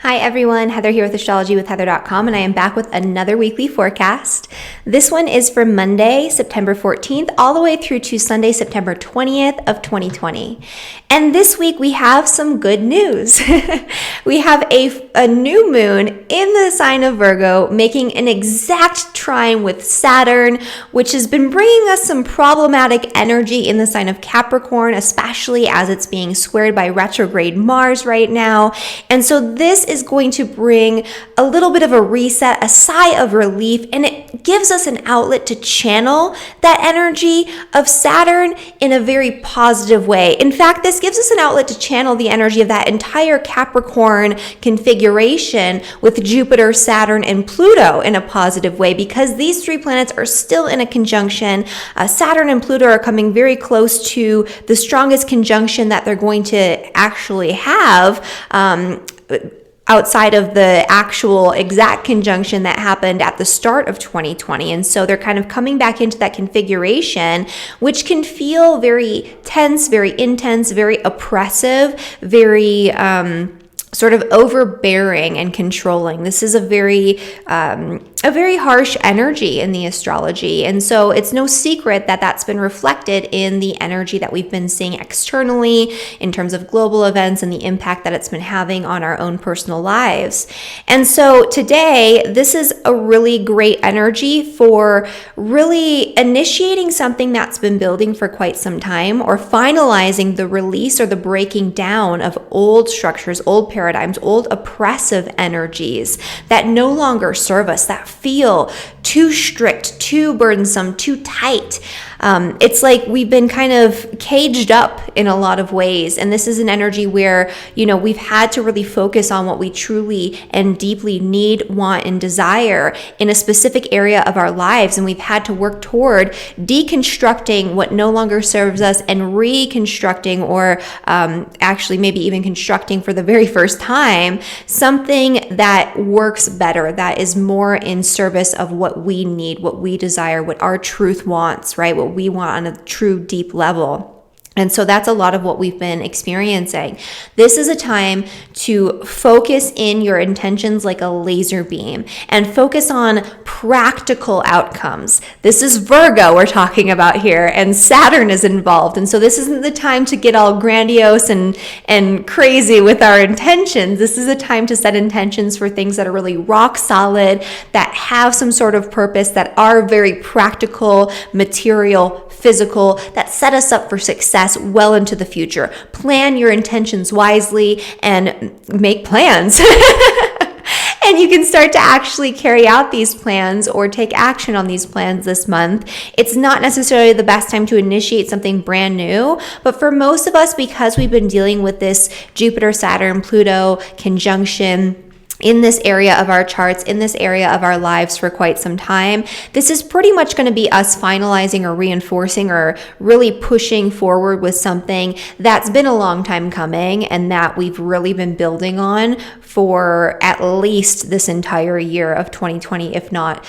Hi everyone, Heather here with astrologywithheather.com, and I am back with another weekly forecast. This one is for Monday, September 14th, all the way through to Sunday, September 20th of 2020. And this week we have some good news. We have a new moon in the sign of Virgo making an exact trine with Saturn, which has been bringing us some problematic energy in the sign of Capricorn, especially as it's being squared by retrograde Mars right now. And so this is going to bring a little bit of a reset, a sigh of relief, and it gives us an outlet to channel that energy of Saturn in a very positive way. In fact, this gives us an outlet to channel the energy of that entire Capricorn configuration with Jupiter, Saturn, and Pluto in a positive way, because these three planets are still in a conjunction. Saturn and Pluto are coming very close to the strongest conjunction that they're going to actually have outside of the actual exact conjunction that happened at the start of 2020. And so they're kind of coming back into that configuration, which can feel very tense, very intense, very oppressive, very sort of overbearing and controlling. This is a very harsh energy in the astrology. And so it's no secret that that's been reflected in the energy that we've been seeing externally in terms of global events and the impact that it's been having on our own personal lives. And so today, this is a really great energy for really initiating something that's been building for quite some time, or finalizing the release or the breaking down of old structures, old paradigms, old oppressive energies that no longer serve us, that feel too strict, too burdensome, too tight. It's like we've been kind of caged up in a lot of ways. And this is an energy where, we've had to really focus on what we truly and deeply need, want, and desire in a specific area of our lives. And we've had to work toward deconstructing what no longer serves us and reconstructing, or actually maybe even constructing for the very first time, something that works better, that is more in service of what we need, what we desire, what our truth wants, right? What we want on a true deep level. And so that's a lot of what we've been experiencing. This is a time to focus in your intentions like a laser beam and focus on practical outcomes. This is Virgo we're talking about here, and Saturn is involved. And so this isn't the time to get all grandiose and crazy with our intentions. This is a time to set intentions for things that are really rock solid, that have some sort of purpose, that are very practical, material, physical, that set us up for success well into the future. Plan your intentions wisely and make plans. And you can start to actually carry out these plans or take action on these plans this month. It's not necessarily the best time to initiate something brand new, but for most of us, because we've been dealing with this Jupiter, Saturn, Pluto conjunction in this area of our charts, in this area of our lives for quite some time, this is pretty much going to be us finalizing or reinforcing or really pushing forward with something that's been a long time coming and that we've really been building on for at least this entire year of 2020, if not,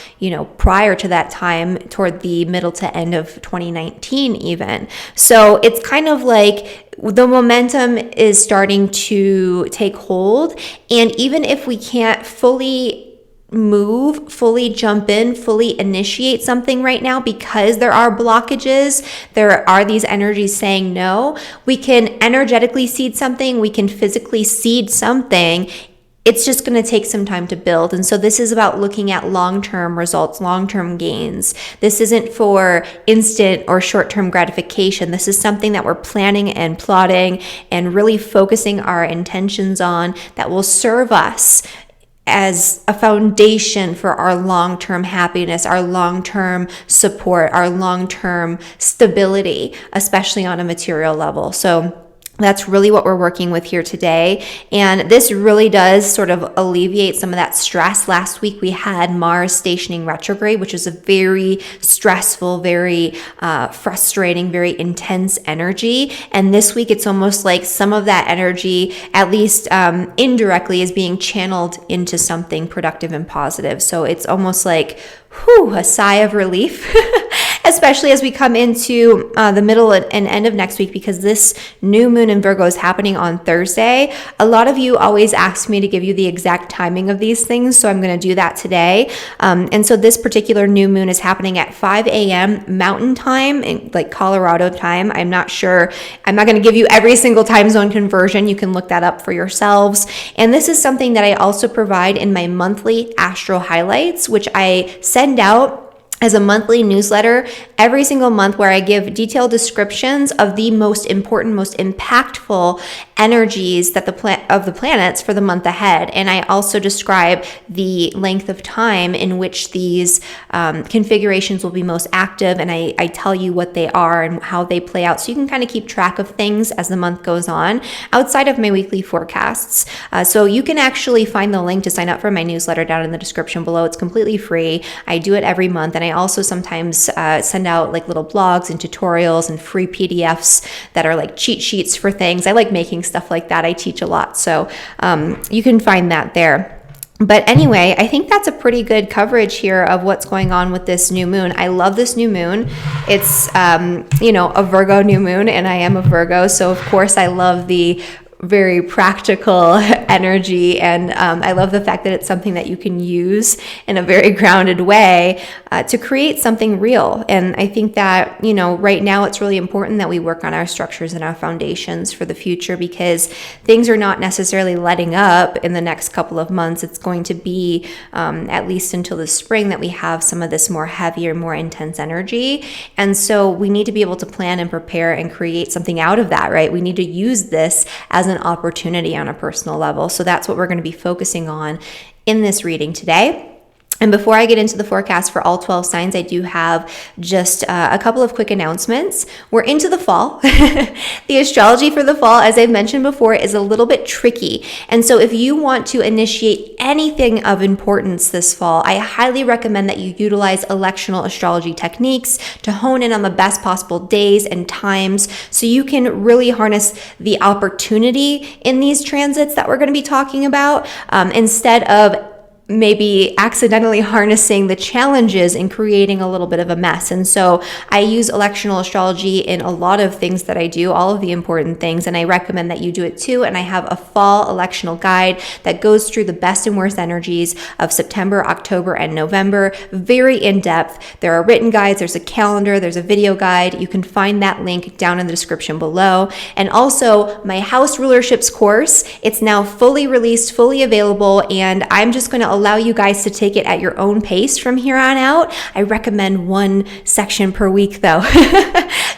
prior to that time, toward the middle to end of 2019 even. So it's kind of like the momentum is starting to take hold. And even if we can't fully move, fully jump in, fully initiate something right now because there are blockages, there are these energies saying no, we can energetically seed something, we can physically seed something. It's just going to take some time to build. And so this is about looking at long-term results, long-term gains. This isn't for instant or short-term gratification. This is something that we're planning and plotting and really focusing our intentions on, that will serve us as a foundation for our long-term happiness, our long-term support, our long-term stability, especially on a material level. So that's really what we're working with here today. And this really does sort of alleviate some of that stress. Last week we had Mars stationing retrograde, which is a very stressful, very frustrating, very intense energy. And this week it's almost like some of that energy, at least indirectly, is being channeled into something productive and positive. So it's almost like, a sigh of relief. especially as we come into the middle and end of next week, because this new moon in Virgo is happening on Thursday. A lot of you always ask me to give you the exact timing of these things, so I'm going to do that today. And so this particular new moon is happening at 5 a.m. Mountain Time, in like Colorado time. I'm not sure. I'm not going to give you every single time zone conversion. You can look that up for yourselves. And this is something that I also provide in my monthly astro highlights, which I send out as a monthly newsletter every single month, where I give detailed descriptions of the most important, most impactful energies that of the planets for the month ahead. And I also describe the length of time in which these configurations will be most active, and I tell you what they are and how they play out, so you can kind of keep track of things as the month goes on outside of my weekly forecasts. So you can actually find the link to sign up for my newsletter down in the description below. It's completely free. I do it every month, and I also sometimes send out like little blogs and tutorials and free PDFs that are like cheat sheets for things. I like making stuff like that. I teach a lot, so you can find that there. But anyway, I think that's a pretty good coverage here of what's going on with this new moon. I love this new moon. It's, a Virgo new moon, and I am a Virgo. So of course I love the very practical energy, and I love the fact that it's something that you can use in a very grounded way to create something real. And I think that, right now it's really important that we work on our structures and our foundations for the future, because things are not necessarily letting up in the next couple of months. It's going to be at least until the spring that we have some of this more heavier, more intense energy. And so we need to be able to plan and prepare and create something out of that, right? We need to use this as an opportunity on a personal level. So that's what we're going to be focusing on in this reading today. And before I get into the forecast for all 12 signs, I do have just a couple of quick announcements. We're into the fall. The astrology for the fall, as I've mentioned before, is a little bit tricky. And so if you want to initiate anything of importance this fall, I highly recommend that you utilize electional astrology techniques to hone in on the best possible days and times, so you can really harness the opportunity in these transits that we're going to be talking about, instead of maybe accidentally harnessing the challenges and creating a little bit of a mess. And so I use electional astrology in a lot of things that I do, all of the important things, and I recommend that you do it too. And I have a fall electional guide that goes through the best and worst energies of September, October, and November, very in-depth. There are written guides, there's a calendar, there's a video guide. You can find that link down in the description below. And also my house rulerships course, it's now fully released, fully available, and I'm just going to allow you guys to take it at your own pace from here on out. I recommend one section per week though,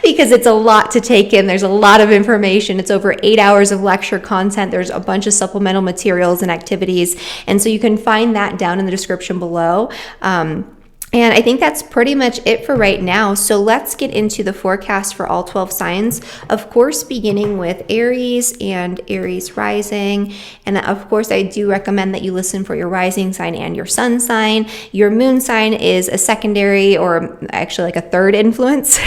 because it's a lot to take in. There's a lot of information. It's over 8 hours of lecture content. There's a bunch of supplemental materials and activities. And so you can find that down in the description below. And I think that's pretty much it for right now. So let's get into the forecast for all 12 signs. Of course, beginning with Aries and Aries Rising. And of course, I do recommend that you listen for your rising sign and your sun sign. Your moon sign is a secondary, or actually like a third influence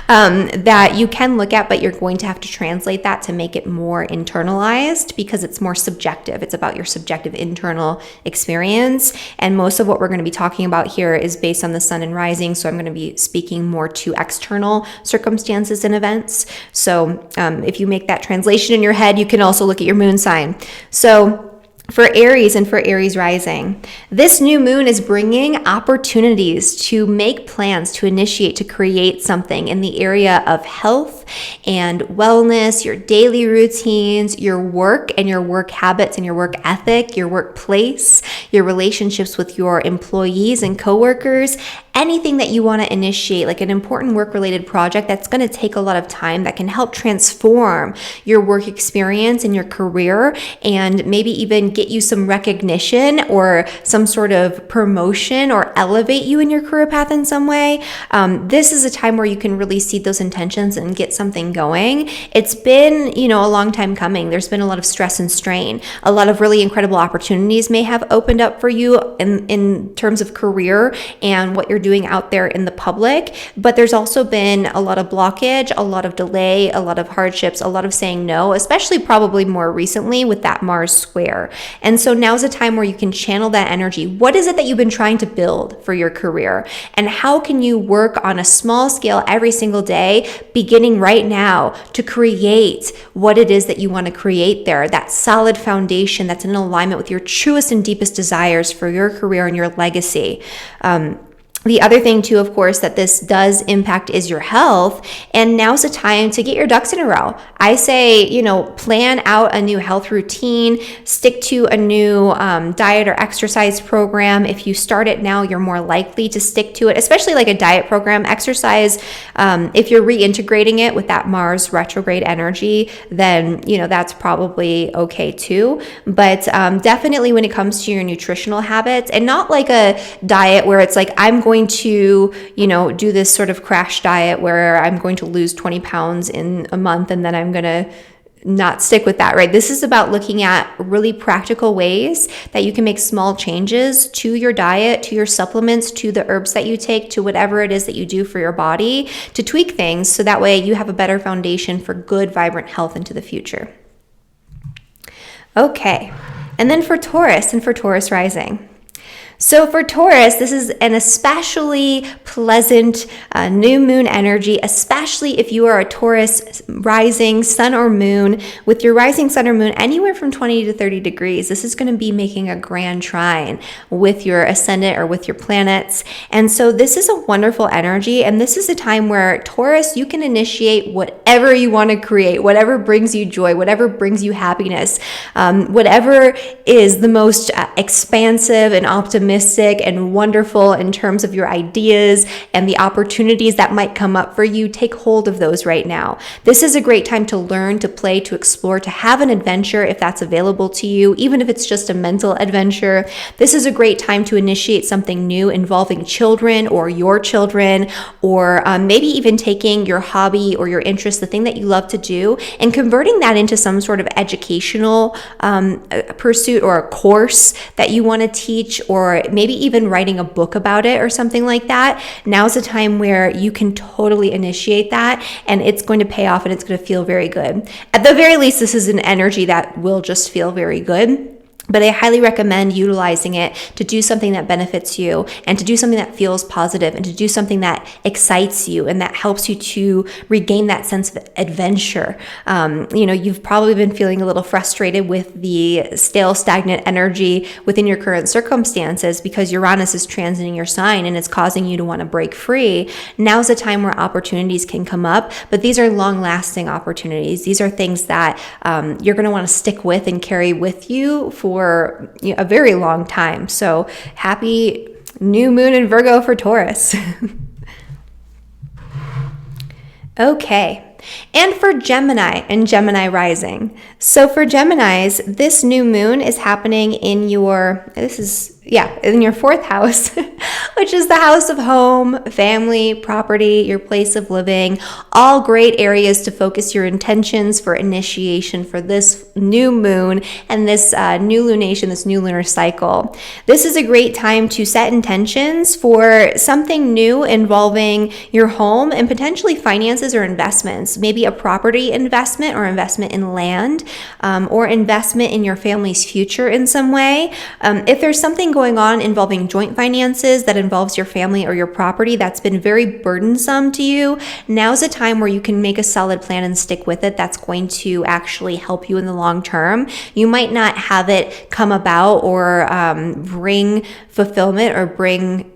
that you can look at, but you're going to have to translate that to make it more internalized, because it's more subjective. It's about your subjective internal experience. And most of what we're going to be talking about here is based on the sun and rising, so I'm going to be speaking more to external circumstances and events. So if you make that translation in your head, you can also look at your moon sign. So for Aries and for Aries Rising, this new moon is bringing opportunities to make plans, to initiate, to create something in the area of health and wellness, your daily routines, your work and your work habits and your work ethic, your workplace, your relationships with your employees and coworkers, anything that you want to initiate, like an important work-related project that's going to take a lot of time, that can help transform your work experience and your career, and maybe even get you some recognition or some sort of promotion or elevate you in your career path in some way. This is a time where you can really seed those intentions and get get something going. It's been, you know, a long time coming. There's been a lot of stress and strain. A lot of really incredible opportunities may have opened up for you in terms of career and what you're doing out there in the public. But there's also been a lot of blockage, a lot of delay, a lot of hardships, a lot of saying no, especially probably more recently with that Mars square. And so now's a time where you can channel that energy. What is it that you've been trying to build for your career? And how can you work on a small scale every single day, beginning right now, to create what it is that you want to create there, that solid foundation that's in alignment with your truest and deepest desires for your career and your legacy. The other thing too, of course, that this does impact is your health. And now's the time to get your ducks in a row. I say, you know, plan out a new health routine, stick to a new diet or exercise program. If you start it now, you're more likely to stick to it, especially like a diet program. Exercise, if you're reintegrating it with that Mars retrograde energy, then, you know, that's probably okay too. But definitely when it comes to your nutritional habits, and not like a diet where it's like, I'm going to, you know, do this sort of crash diet where I'm going to lose 20 pounds in a month and then I'm going to not stick with that, right? This is about looking at really practical ways that you can make small changes to your diet, to your supplements, to the herbs that you take, to whatever it is that you do for your body, to tweak things so that way you have a better foundation for good, vibrant health into the future. Okay, and then for Taurus and for Taurus rising. So for Taurus, this is an especially pleasant new moon energy, especially if you are a Taurus rising sun or moon. With your rising sun or moon anywhere from 20 to 30 degrees, this is going to be making a grand trine with your ascendant or with your planets. And so this is a wonderful energy. And this is a time where Taurus, you can initiate whatever you want to create, whatever brings you joy, whatever brings you happiness, whatever is the most expansive and optimistic and wonderful in terms of your ideas and the opportunities that might come up for you. Take hold of those right now. This is a great time to learn, to play, to explore, to have an adventure if that's available to you, even if it's just a mental adventure. This is a great time to initiate something new involving children or your children, or maybe even taking your hobby or your interest, the thing that you love to do, and converting that into some sort of educational pursuit or a course that you want to teach, or maybe even writing a book about it or something like that. Now's a time where you can totally initiate that, and it's going to pay off and it's going to feel very good. At the very least, this is an energy that will just feel very good. But I highly recommend utilizing it to do something that benefits you, and to do something that feels positive, and to do something that excites you and that helps you to regain that sense of adventure. You know, you've probably been feeling a little frustrated with the stale, stagnant energy within your current circumstances because Uranus is transiting your sign and it's causing you to want to break free. Now's a time where opportunities can come up, but these are long-lasting opportunities. These are things that you're going to want to stick with and carry with you for a very long time. So happy new moon in Virgo for Taurus. Okay. And for Gemini and Gemini rising. So for Geminis, this new moon is happening in your, in your fourth house, which is the house of home, family, property, your place of living, all great areas to focus your intentions for initiation for this new moon and this new lunation, this new lunar cycle. This is a great time to set intentions for something new involving your home and potentially finances or investments, maybe a property investment or investment in land, or investment in your family's future in some way. If there's something going on involving joint finances that involves your family or your property that's been very burdensome to you, now's a time where you can make a solid plan and stick with it. That's going to actually help you in the long term. You might not have it come about or bring fulfillment or bring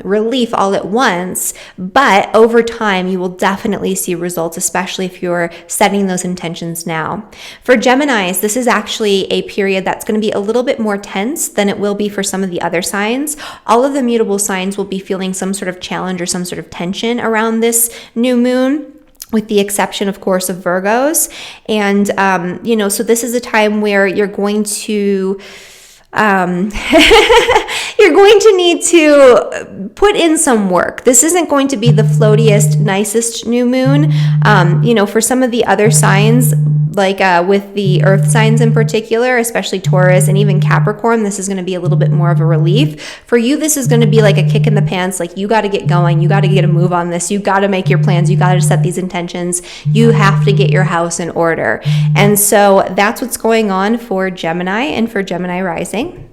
relief all at once, but over time you will definitely see results, especially if you're setting those intentions now. For Geminis, this is actually a period that's going to be a little bit more tense than it will be for some of the other signs. All of the mutable signs will be feeling some sort of challenge or some sort of tension around this new moon, with the exception, of course, of Virgos. And, so this is a time where you're going to you're going to need to put in some work. This isn't going to be the floatiest, nicest new moon. For some of the other signs, like with the earth signs in particular, especially Taurus and even Capricorn, this is going to be a little bit more of a relief. For you, this is going to be like a kick in the pants. Like, you got to get going. You got to get a move on this. You got to make your plans. You got to set these intentions. You have to get your house in order. And so that's what's going on for Gemini and for Gemini Rising.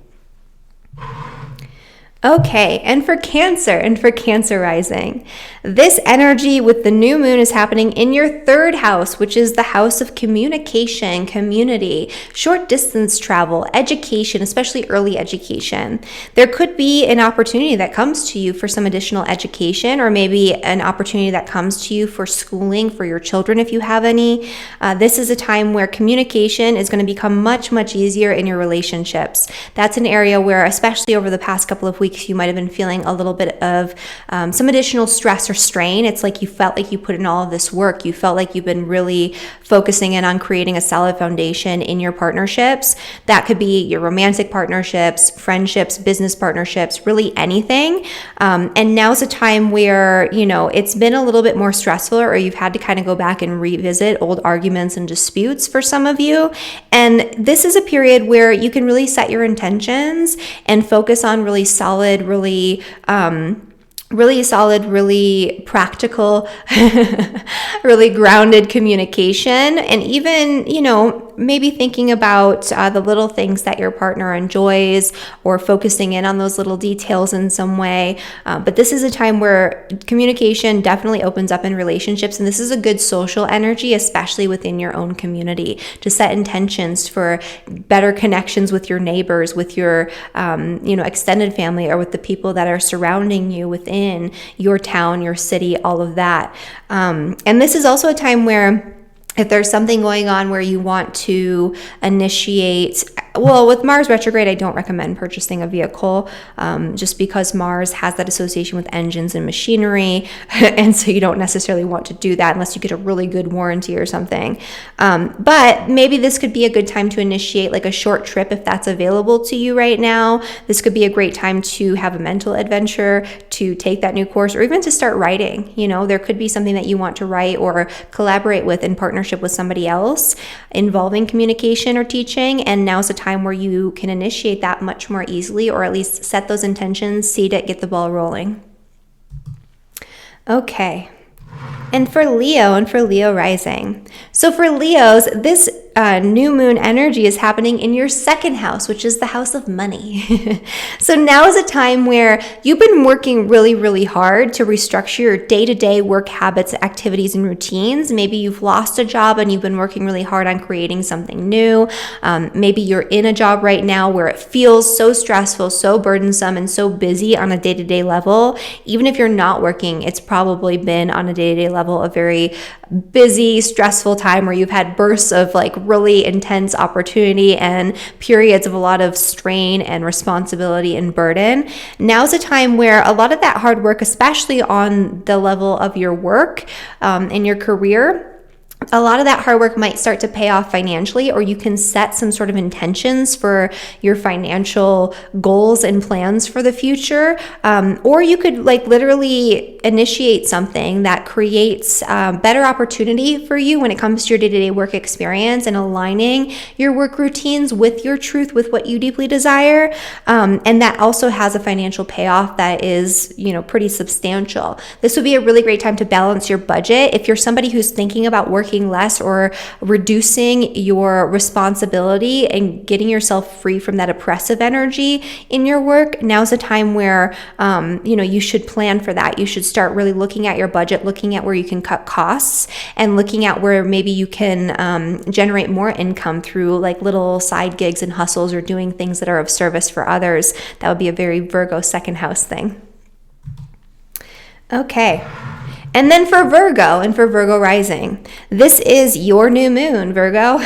Okay, and for Cancer Rising, this energy with the new moon is happening in your third house, which is the house of communication, community, short distance travel, education, especially early education. There could be an opportunity that comes to you for some additional education, or maybe an opportunity that comes to you for schooling for your children if you have any. This is a time where communication is going to become much, much easier in your relationships. That's an area where, especially over the past couple of weeks, you might have been feeling a little bit of some additional stress or strain. It's like you felt like you put in all of this work. You felt like you've been really focusing in on creating a solid foundation in your partnerships. That could be your romantic partnerships, friendships, business partnerships, really anything. And now's a time where, it's been a little bit more stressful, or you've had to kind of go back and revisit old arguments and disputes for some of you. And this is a period where you can really set your intentions and focus on really solid, really solid, really practical, really grounded communication. And even, maybe thinking about the little things that your partner enjoys, or focusing in on those little details in some way. But this is a time where communication definitely opens up in relationships. And this is a good social energy, especially within your own community, to set intentions for better connections with your neighbors, with your, extended family, or with the people that are surrounding you within your town, your city, all of that. And this is also a time where, if there's something going on where you want to initiate, well, with Mars retrograde, I don't recommend purchasing a vehicle, just because Mars has that association with engines and machinery. And so you don't necessarily want to do that unless you get a really good warranty or something. But maybe this could be a good time to initiate like a short trip if that's available to you right now. This could be a great time to have a mental adventure, to take that new course, or even to start writing. There could be something that you want to write or collaborate with in partnership with somebody else involving communication or teaching. And now's the time where you can initiate that much more easily, or at least set those intentions, seed it, get the ball rolling. Okay. And for Leo Rising. So for Leos, this new moon energy is happening in your second house, which is the house of money. So now is a time where you've been working really, really hard to restructure your day-to-day work habits, activities, and routines. Maybe you've lost a job and you've been working really hard on creating something new. Maybe you're in a job right now where it feels so stressful, so burdensome, and so busy on a day-to-day level. Even if you're not working, it's probably been on a day-to-day level a very busy, stressful time where you've had bursts of like really intense opportunity and periods of a lot of strain and responsibility and burden. Now's a time where a lot of that hard work, especially on the level of your work and your career, a lot of that hard work might start to pay off financially, or you can set some sort of intentions for your financial goals and plans for the future. Or you could like literally initiate something that creates better opportunity for you when it comes to your day-to-day work experience, and aligning your work routines with your truth, with what you deeply desire. And that also has a financial payoff that is, pretty substantial. This would be a really great time to balance your budget. If you're somebody who's thinking about working less or reducing your responsibility and getting yourself free from that oppressive energy in your work, now's a time where you should plan for that. You should start really looking at your budget, looking at where you can cut costs, and looking at where maybe you can generate more income through like little side gigs and hustles, or doing things that are of service for others. That would be a very Virgo second house thing. Okay. And then for Virgo and for Virgo Rising, this is your new moon, Virgo.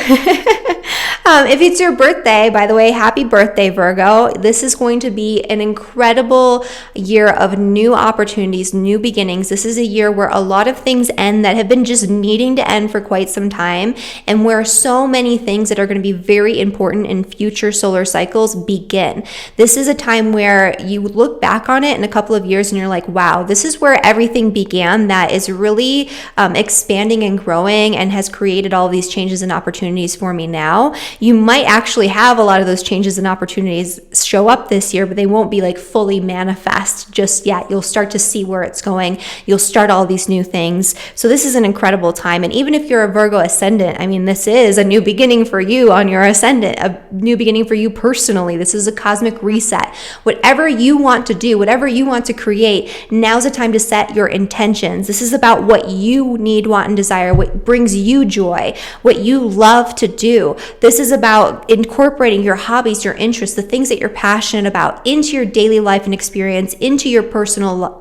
If it's your birthday, by the way, happy birthday, Virgo. This is going to be an incredible year of new opportunities, new beginnings. This is a year where a lot of things end that have been just needing to end for quite some time, and where so many things that are going to be very important in future solar cycles begin. This is a time where you look back on it in a couple of years and you're like, wow, this is where everything began that is really expanding and growing and has created all these changes and opportunities for me now. You might actually have a lot of those changes and opportunities show up this year, but they won't be like fully manifest just yet. You'll start to see where it's going. You'll start all these new things. So this is an incredible time. And even if you're a Virgo ascendant, I mean, this is a new beginning for you on your ascendant, a new beginning for you personally. This is a cosmic reset. Whatever you want to do, whatever you want to create, now's the time to set your intentions. This is about what you need, want, and desire, what brings you joy, what you love to do. This is about incorporating your hobbies, your interests, the things that you're passionate about into your daily life and experience, into your personal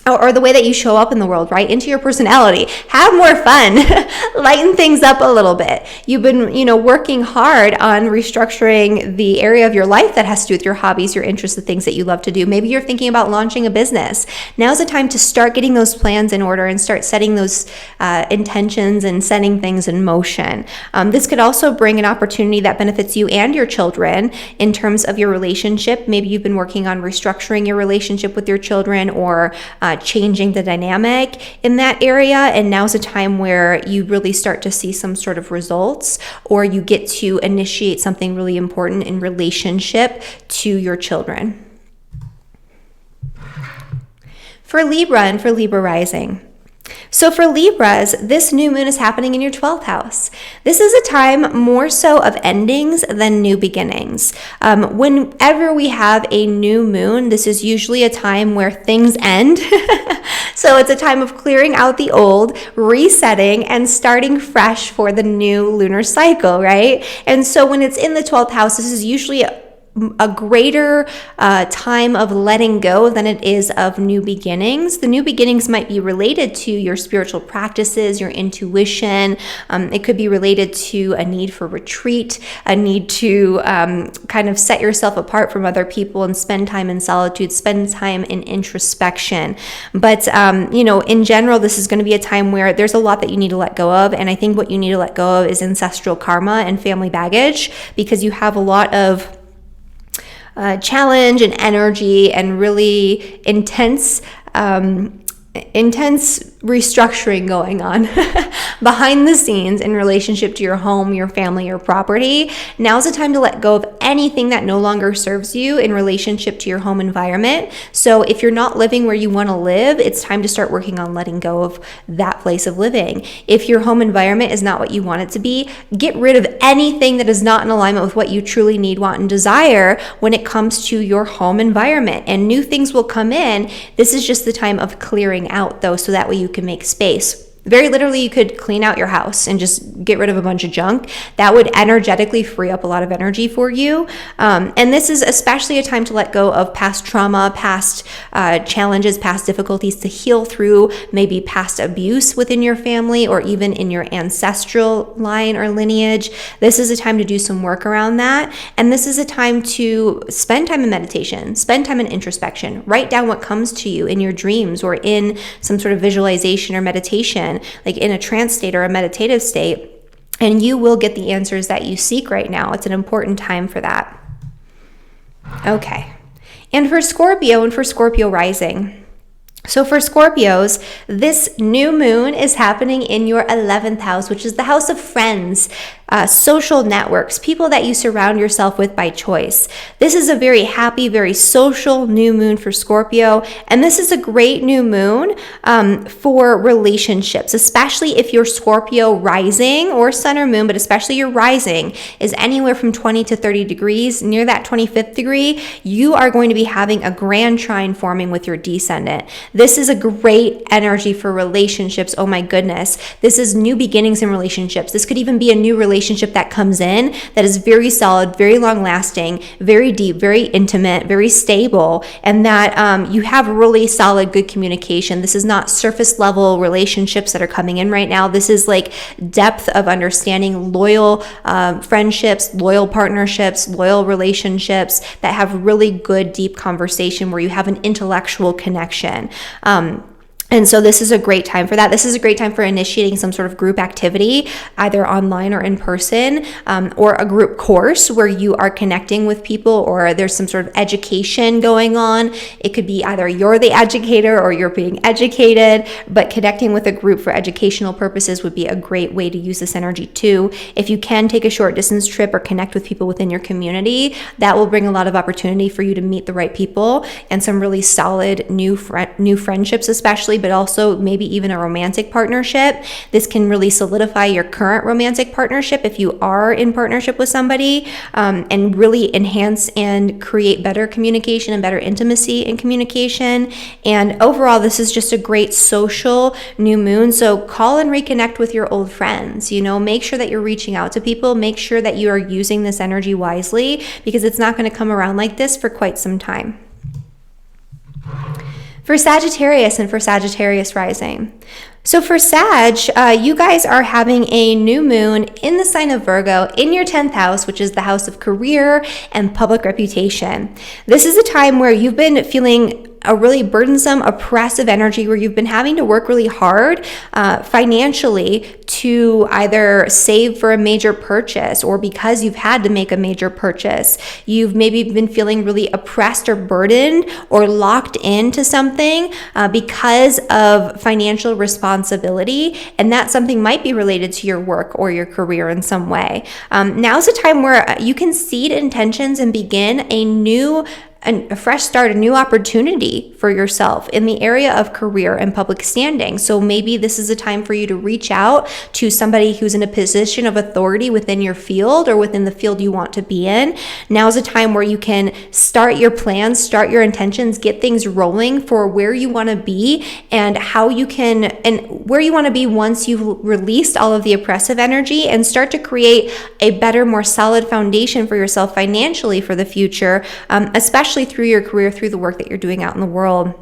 or the way that you show up in the world, right? Into your personality. Have more fun. Lighten things up a little bit. You've been, working hard on restructuring the area of your life that has to do with your hobbies, your interests, the things that you love to do. Maybe you're thinking about launching a business. Now's the time to start getting those plans in order and start setting those intentions and setting things in motion. This could also bring an opportunity that benefits you and your children in terms of your relationship. Maybe you've been working on restructuring your relationship with your children, or changing the dynamic in that area, and now's a time where you really start to see some sort of results, or you get to initiate something really important in relationship to your children. For Libra and for Libra Rising. So for Libras, this new moon is happening in your 12th house. This is a time more so of endings than new beginnings. Whenever we have a new moon, this is usually a time where things end. So it's a time of clearing out the old, resetting, and starting fresh for the new lunar cycle, right? And so when it's in the 12th house, this is usually a greater time of letting go than it is of new beginnings. The new beginnings might be related to your spiritual practices, your intuition. It could be related to a need for retreat, a need to kind of set yourself apart from other people and spend time in solitude, spend time in introspection. But, in general, this is going to be a time where there's a lot that you need to let go of. And I think what you need to let go of is ancestral karma and family baggage, because you have a lot of challenge and energy and really intense restructuring going on behind the scenes in relationship to your home, your family, your property. Now's the time to let go of anything that no longer serves you in relationship to your home environment. So if you're not living where you want to live, it's time to start working on letting go of that place of living. If your home environment is not what you want it to be, get rid of anything that is not in alignment with what you truly need, want, and desire when it comes to your home environment. And new things will come in. This is just the time of clearing out, though, so that way you can make space. Very literally, you could clean out your house and just get rid of a bunch of junk. That would energetically free up a lot of energy for you. And this is especially a time to let go of past trauma, past challenges, past difficulties, to heal through maybe past abuse within your family or even in your ancestral line or lineage. This is a time to do some work around that. And this is a time to spend time in meditation, spend time in introspection, write down what comes to you in your dreams or in some sort of visualization or meditation, like in a trance state or a meditative state, and you will get the answers that you seek right now. It's an important time for that. Okay. And for Scorpio and for Scorpio Rising. So for Scorpios, this new moon is happening in your 11th house, which is the house of friends, social networks, people that you surround yourself with by choice. This is a very happy, very social new moon for Scorpio. And this is a great new moon for relationships, especially if your Scorpio rising or sun or moon, but especially your rising is anywhere from 20 to 30 degrees. Near that 25th degree, you are going to be having a grand trine forming with your descendant. This is a great energy for relationships. Oh my goodness. This is new beginnings in relationships. This could even be a new relationship relationship that comes in that is very solid, very long lasting, very deep, very intimate, very stable, and that you have really solid, good communication. This is not surface level relationships that are coming in right now. This is like depth of understanding, loyal friendships, loyal partnerships, loyal relationships that have really good, deep conversation where you have an intellectual connection. And so this is a great time for that. This is a great time for initiating some sort of group activity, either online or in person, or a group course where you are connecting with people, or there's some sort of education going on. It could be either you're the educator or you're being educated, but connecting with a group for educational purposes would be a great way to use this energy too. If you can take a short distance trip or connect with people within your community, that will bring a lot of opportunity for you to meet the right people and some really solid new friendships, especially, but also maybe even a romantic partnership. This can really solidify your current romantic partnership if you are in partnership with somebody, and really enhance and create better communication and better intimacy in communication. And overall, this is just a great social new moon. So call and reconnect with your old friends. Make sure that you're reaching out to people. Make sure that you are using this energy wisely, because it's not going to come around like this for quite some time. For Sagittarius and for Sagittarius Rising. So for Sag, you guys are having a new moon in the sign of Virgo in your 10th house, which is the house of career and public reputation. This is a time where you've been feeling a really burdensome, oppressive energy where you've been having to work really hard financially to either save for a major purchase, or because you've had to make a major purchase. You've maybe been feeling really oppressed or burdened or locked into something because of financial responsibility, and that something might be related to your work or your career in some way. Now's a time where you can seed intentions and begin a fresh start, a new opportunity for yourself in the area of career and public standing. So maybe this is a time for you to reach out to somebody who's in a position of authority within your field or within the field you want to be in. Now's a time where you can start your plans, start your intentions, get things rolling for where you want to be and where you want to be once you've released all of the oppressive energy, and start to create a better, more solid foundation for yourself financially for the future, especially through your career, through the work that you're doing out in the world.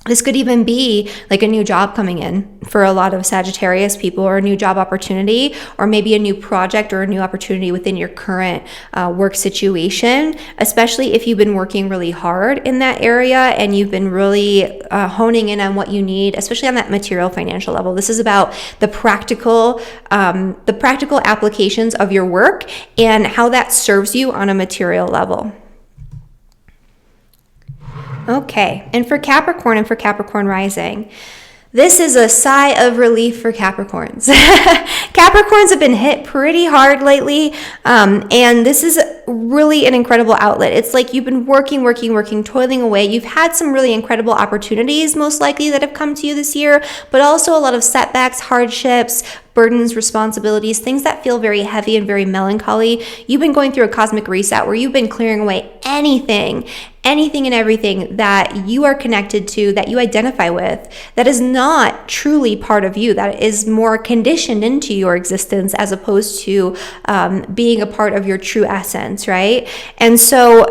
This could even be like a new job coming in for a lot of Sagittarius people, or a new job opportunity, or maybe a new project or a new opportunity within your current work situation, especially if you've been working really hard in that area and you've been really honing in on what you need, especially on that material financial level. This is about the practical applications of your work and how that serves you on a material level. Okay, and for Capricorn and for Capricorn Rising, this is a sigh of relief for Capricorns. Capricorns have been hit pretty hard lately, and this is really an incredible outlet. It's like you've been working, toiling away. You've had some really incredible opportunities, most likely, that have come to you this year, but also a lot of setbacks, hardships, burdens, responsibilities, things that feel very heavy and very melancholy. You've been going through a cosmic reset where you've been clearing away anything and everything that you are connected to, that you identify with, that is not truly part of you, that is more conditioned into your existence as opposed to being a part of your true essence, right? And so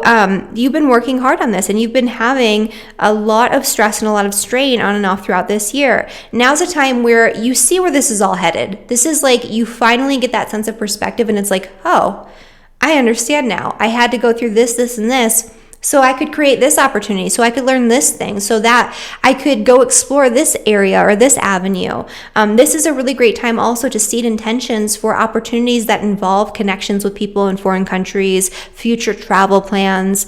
you've been working hard on this, and you've been having a lot of stress and a lot of strain on and off throughout this year. Now's a time where you see where this is all headed. This is like you finally get that sense of perspective, and it's like, oh, I understand now. I had to go through this, and this, so I could create this opportunity, so I could learn this thing, so that I could go explore this area or this avenue. This is a really great time also to seed intentions for opportunities that involve connections with people in foreign countries, future travel plans.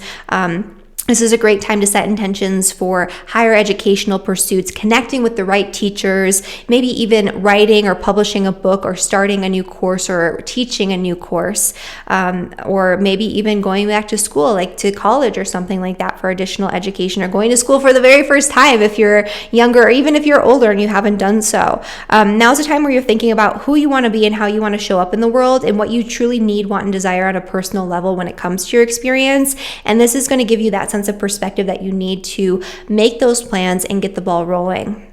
This is a great time to set intentions for higher educational pursuits, connecting with the right teachers, maybe even writing or publishing a book, or starting a new course, or teaching a new course, or maybe even going back to school, like to college or something like that, for additional education, or going to school for the very first time if you're younger, or even if you're older and you haven't done so. Now's a time where you're thinking about who you want to be and how you want to show up in the world, and what you truly need, want, and desire on a personal level when it comes to your experience. And this is going to give you that sense of perspective that you need to make those plans and get the ball rolling.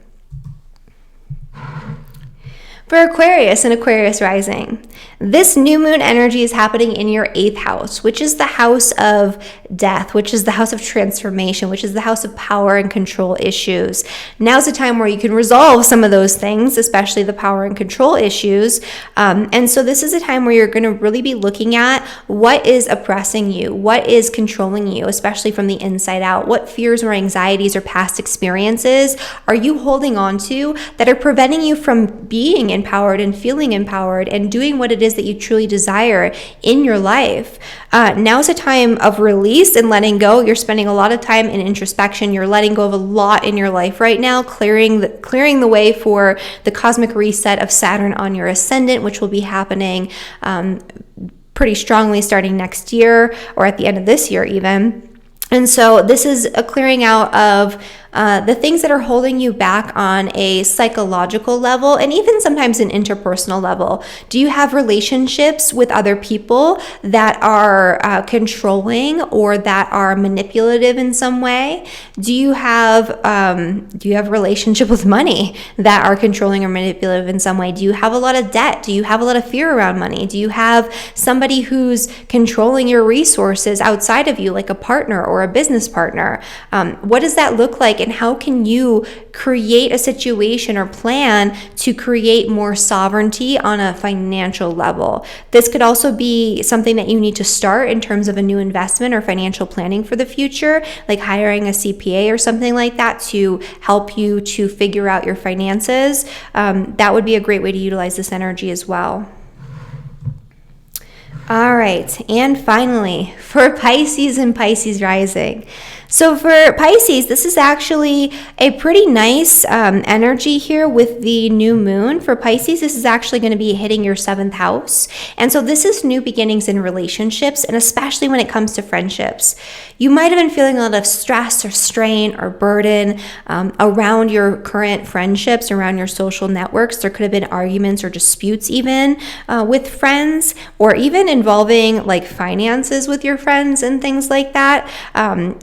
For Aquarius and Aquarius Rising, This new moon energy is happening in your 8th house, which is the house of death, which is the house of transformation, which is the house of power and control issues. Now's the time where you can resolve some of those things, especially the power and control issues. And so this is a time where you're going to really be looking at what is oppressing you, what is controlling you, especially from the inside out. What fears or anxieties or past experiences are you holding on to that are preventing you from being empowered and feeling empowered and doing what it is that you truly desire in your life? Now is a time of release and letting go. You're spending a lot of time in introspection. You're letting go of a lot in your life right now, clearing the way for the cosmic reset of Saturn on your ascendant, which will be happening pretty strongly starting next year or at the end of this year even. And so this is a clearing out of the things that are holding you back on a psychological level and even sometimes an interpersonal level. Do you have relationships with other people that are controlling or that are manipulative in some way? Do you have a relationship with money that are controlling or manipulative in some way? Do you have a lot of debt? Do you have a lot of fear around money? Do you have somebody who's controlling your resources outside of you, like a partner or a business partner? What does that look like? And how can you create a situation or plan to create more sovereignty on a financial level? This could also be something that you need to start in terms of a new investment or financial planning for the future, like hiring a CPA or something like that to help you to figure out your finances. That would be a great way to utilize this energy as well. All right, and finally, for Pisces and Pisces Rising. So for Pisces, this is actually a pretty nice energy here with the new moon. For Pisces, this is actually going to be hitting your 7th house. And so this is new beginnings in relationships, and especially when it comes to friendships. You might have been feeling a lot of stress or strain or burden around your current friendships, around your social networks. There could have been arguments or disputes even with friends, or even involving like finances with your friends and things like that.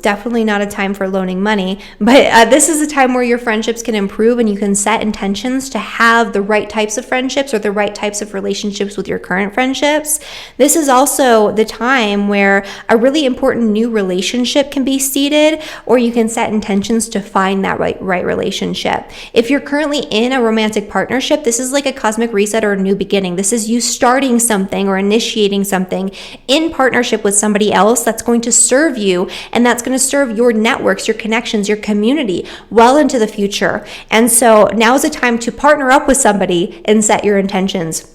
Definitely not a time for loaning money, but this is a time where your friendships can improve and you can set intentions to have the right types of friendships or the right types of relationships with your current friendships. This is also the time where a really important new relationship can be seeded, or you can set intentions to find that right relationship. If you're currently in a romantic partnership, this is like a cosmic reset or a new beginning. This is you starting something or initiating something in partnership with somebody else that's going to serve you, and that's going to serve your networks, your connections, your community well into the future. And so now is the time to partner up with somebody and set your intentions.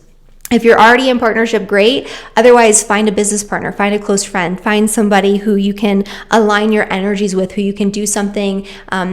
If you're already in partnership, great. Otherwise, find a business partner, find a close friend, find somebody who you can align your energies with, who you can do something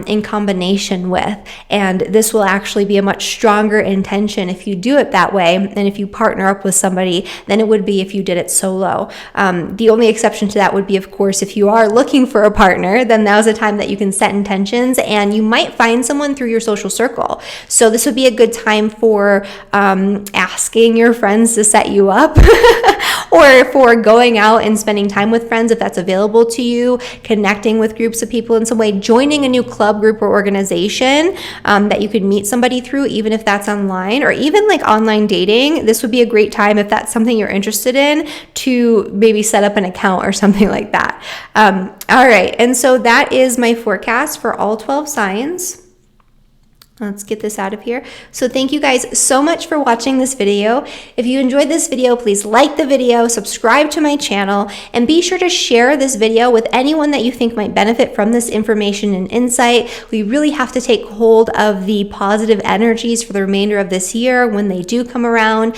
in combination with. And this will actually be a much stronger intention if you do it that way and if you partner up with somebody than it would be if you did it solo. The only exception to that would be, of course, if you are looking for a partner, then now's the time that you can set intentions, and you might find someone through your social circle. So this would be a good time for asking your friends to set you up or for going out and spending time with friends if that's available to you, connecting with groups of people in some way, joining a new club, group, or organization that you could meet somebody through, even if that's online, or even like online dating. This would be a great time, if that's something you're interested in, to maybe set up an account or something like that. All right, and so that is my forecast for all 12 signs. Let's get this out of here. So thank you guys so much for watching this video. If you enjoyed this video, please like the video, subscribe to my channel, and be sure to share this video with anyone that you think might benefit from this information and insight. We really have to take hold of the positive energies for the remainder of this year when they do come around,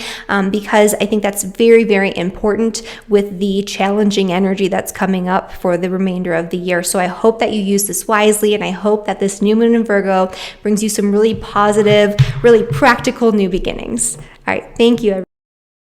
because I think that's very, very important with the challenging energy that's coming up for the remainder of the year. So I hope that you use this wisely, and I hope that this new moon in Virgo brings you some really positive, really practical new beginnings. All right, thank you, everyone.